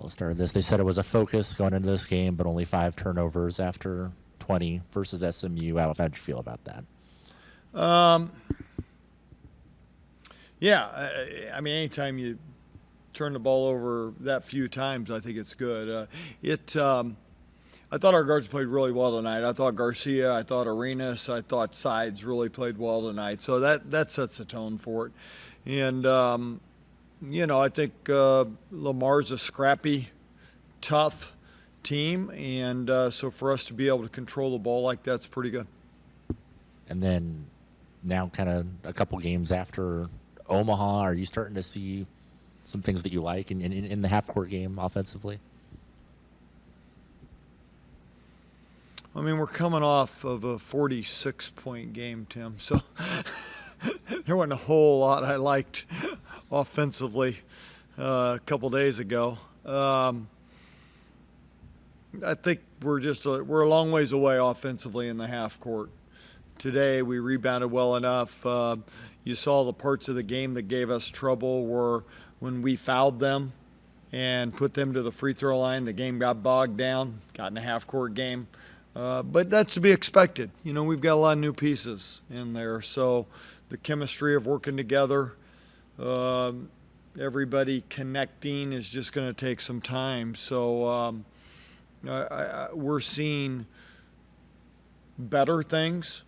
Well, started this. They said it was a focus going into this game, but only 5 turnovers after 20 versus SMU. How did you feel about that? Yeah, I mean, anytime you turn the ball over that few times, I think it's good. I thought our guards played really well tonight. I thought Garcia, I thought Arenas, I thought Sides really played well tonight. So that sets the tone for it. And, I think Lamar's a scrappy, tough team. And so for us to be able to control the ball like that's pretty good. And then now kind of a couple games after Omaha, are you starting to see some things that you like in the half-court game offensively? I mean, we're coming off of a 46-point game, Tim, so there wasn't a whole lot I liked offensively a couple days ago. I think we're a long ways away offensively in the half court. Today we rebounded well enough. You saw the parts of the game that gave us trouble were when we fouled them and put them to the free throw line. The game got bogged down, got in a half court game. But that's to be expected. We've got a lot of new pieces in there. So the chemistry of working together, everybody connecting is just going to take some time. So we're seeing better things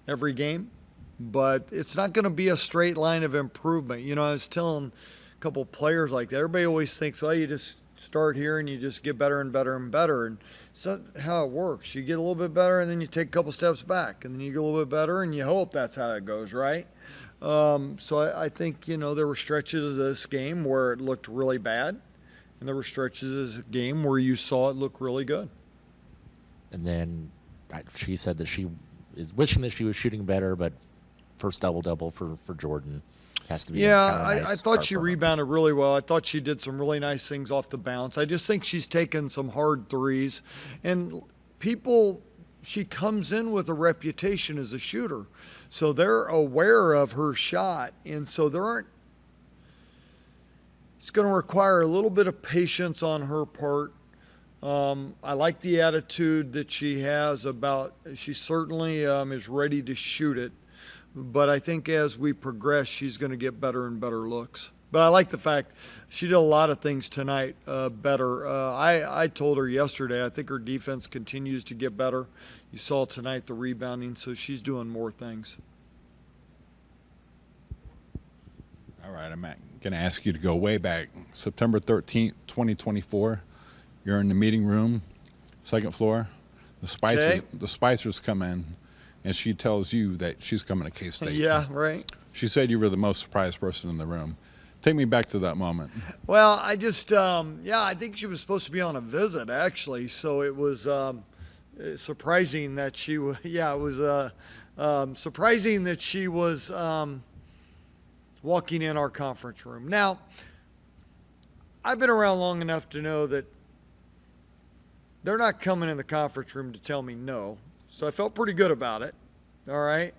every game, but it's not going to be a straight line of improvement. I was telling a couple players like that. Everybody always thinks, well, you just start here and you just get better and better and better. And it's not how it works. You get a little bit better and then you take a couple steps back and then you get a little bit better and you hope that's how it goes, right? So I think, there were stretches of this game where it looked really bad and there were stretches of this game where you saw it look really good. And then she said that she is wishing that she was shooting better, but first double-double for Jordan. Has to be I thought she rebounded really well. I thought she did some really nice things off the bounce. I just think she's taken some hard threes. And she comes in with a reputation as a shooter. So they're aware of her shot. And so it's going to require a little bit of patience on her part. I like the attitude that she has she certainly is ready to shoot it. But I think as we progress, she's going to get better and better looks. But I like the fact she did a lot of things tonight better. I told her yesterday, I think her defense continues to get better. You saw tonight the rebounding, so she's doing more things. All right, I'm going to ask you to go way back. September 13th, 2024. You're in the meeting room, second floor. The Spicers come in. And she tells you that she's coming to K-State. Yeah, right. She said you were the most surprised person in the room. Take me back to that moment. Well, I just, I think she was supposed to be on a visit, actually. So it was surprising that she was, surprising that she was walking in our conference room. Now, I've been around long enough to know that they're not coming in the conference room to tell me no. So I felt pretty good about it. All right.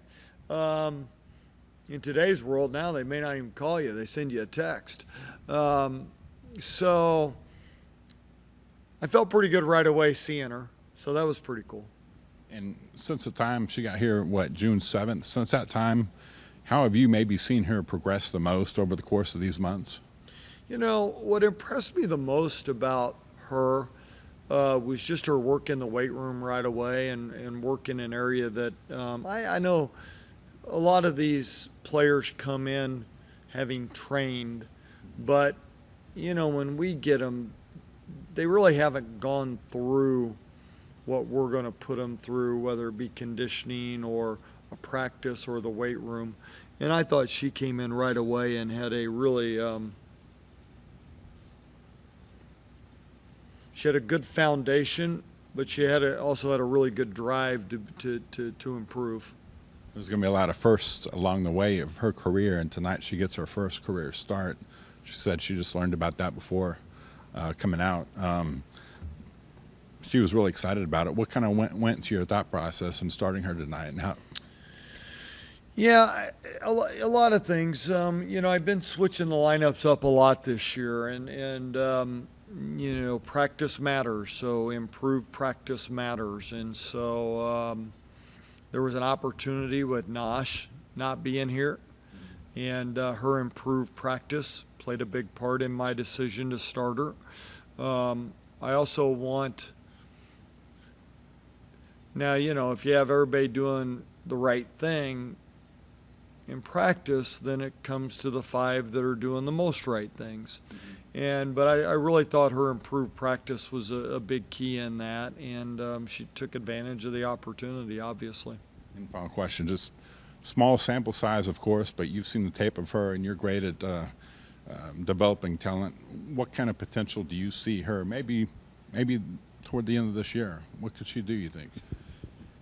In today's world now, they may not even call you. They send you a text. So I felt pretty good right away seeing her. So that was pretty cool. And since the time she got here, June 7th, since that time, how have you maybe seen her progress the most over the course of these months? What impressed me the most about her was just her work in the weight room right away and work in an area that I know a lot of these players come in having trained, but, when we get them, they really haven't gone through what we're going to put them through, whether it be conditioning or a practice or the weight room. And I thought she came in right away and had a really she had a good foundation, but she also had a really good drive to improve. There's going to be a lot of firsts along the way of her career, and tonight she gets her first career start. She said she just learned about that before coming out. She was really excited about it. What kind of went into your thought process in starting her tonight? And how? Yeah, a lot of things. I've been switching the lineups up a lot this year, and practice matters. So improved practice matters, and so there was an opportunity with Nosh not being here, and her improved practice played a big part in my decision to start her. I also want now, if you have everybody doing the right thing in practice, then it comes to the 5 that are doing the most right things. But I really thought her improved practice was a big key in that, and she took advantage of the opportunity, obviously. And final question, just small sample size, of course, but you've seen the tape of her, and you're great at developing talent. What kind of potential do you see her? Maybe toward the end of this year, what could she do, you think?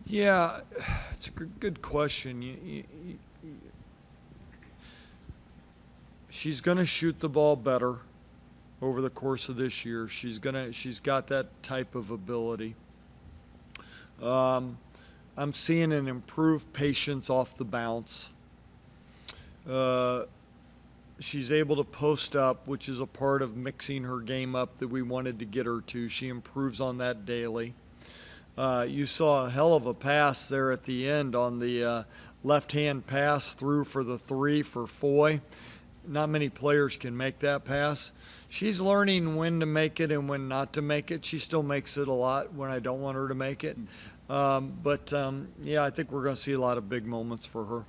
Yeah, it's a good question. She's going to shoot the ball better over the course of this year. She's got that type of ability. I'm seeing an improved patience off the bounce. She's able to post up, which is a part of mixing her game up that we wanted to get her to. She improves on that daily. You saw a hell of a pass there at the end on the left-hand pass through for the 3 for Foy. Not many players can make that pass. She's learning when to make it and when not to make it. She still makes it a lot when I don't want her to make it. I think we're going to see a lot of big moments for her.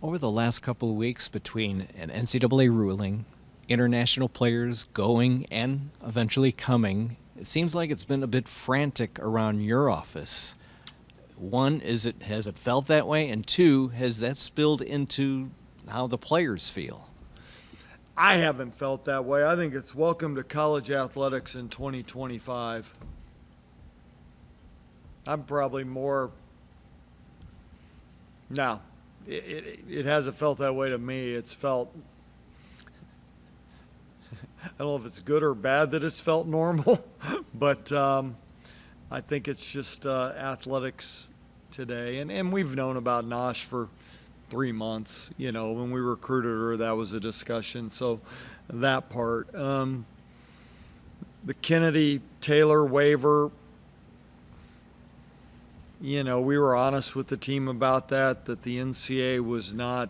Over the last couple of weeks, between an NCAA ruling, international players going and eventually coming, it seems like it's been a bit frantic around your office. One, has it felt that way? And two, has that spilled into how the players feel? I haven't felt that way. I think it's welcome to college athletics in 2025. I'm probably more. No, it hasn't felt that way to me. It's felt. I don't know if it's good or bad that it's felt normal, but I think it's just athletics today. And we've known about Nosh for 3 months. When we recruited her, that was a discussion. So that part. The Kennedy-Taylor waiver, we were honest with the team about that the NCAA was not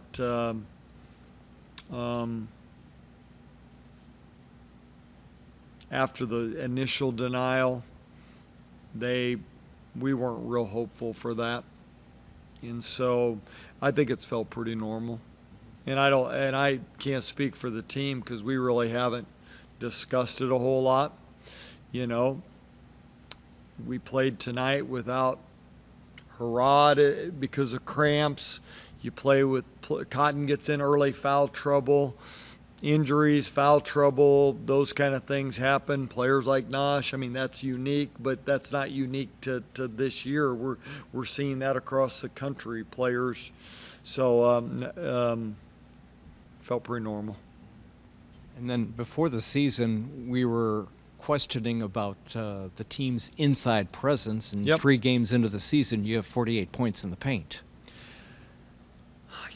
after the initial denial, we weren't real hopeful for that. And so I think it's felt pretty normal. And I can't speak for the team because we really haven't discussed it a whole lot. We played tonight without Harrod because of cramps. You play with Cotton gets in early, foul trouble, injuries, foul trouble, those kind of things happen. Players like Nosh, that's unique, but that's not unique to this year. We're seeing that across the country, players. So felt pretty normal. And then before the season, we were questioning about the team's inside presence. And 3 games into the season, you have 48 points in the paint.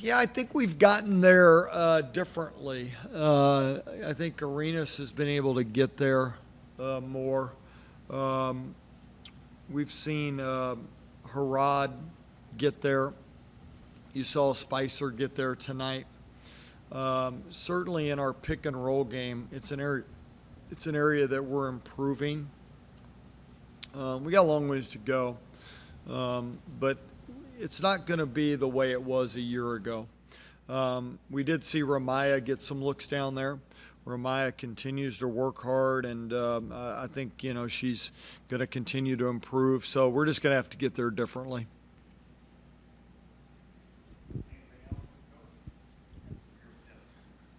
Yeah, I think we've gotten there differently. I think Arenas has been able to get there more. We've seen Harrod get there. You saw Spicer get there tonight. Certainly in our pick and roll game, it's an area that we're improving. We got a long ways to go, but it's not going to be the way it was a year ago. We did see Ramaya get some looks down there. Ramaya continues to work hard, and I think she's going to continue to improve. So we're just going to have to get there differently.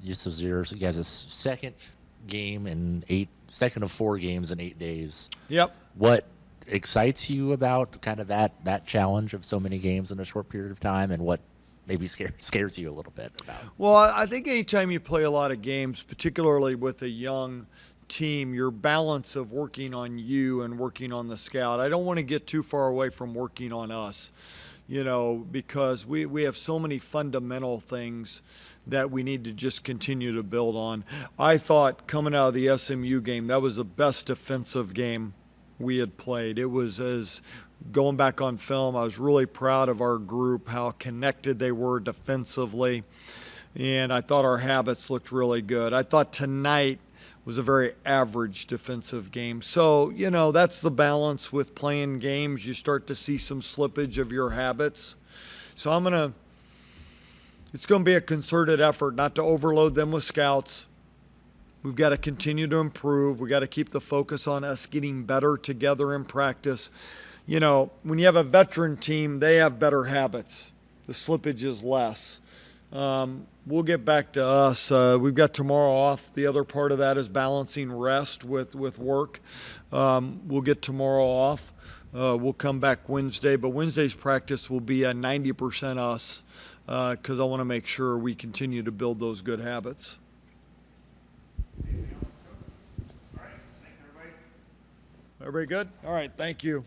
This was you guys' second of 4 games in 8 days. Yep. What excites you about kind of that challenge of so many games in a short period of time, and what maybe scares you a little bit about? Well, I think anytime you play a lot of games, particularly with a young team, your balance of working on you and working on the scout, I don't want to get too far away from working on us. because we have so many fundamental things that we need to just continue to build on. I thought coming out of the SMU game, that was the best defensive game we had played. It was, as going back on film, I was really proud of our group, how connected they were defensively. And I thought our habits looked really good. I thought tonight was a very average defensive game. So, that's the balance with playing games. You start to see some slippage of your habits. So it's going to be a concerted effort not to overload them with scouts. We've got to continue to improve. We've got to keep the focus on us getting better together in practice. When you have a veteran team, they have better habits. The slippage is less. We'll get back to us. We've got tomorrow off. The other part of that is balancing rest with work. We'll get tomorrow off. We'll come back Wednesday, but Wednesday's practice will be 90% us because I want to make sure we continue to build those good habits. Everybody good? All right, thank you.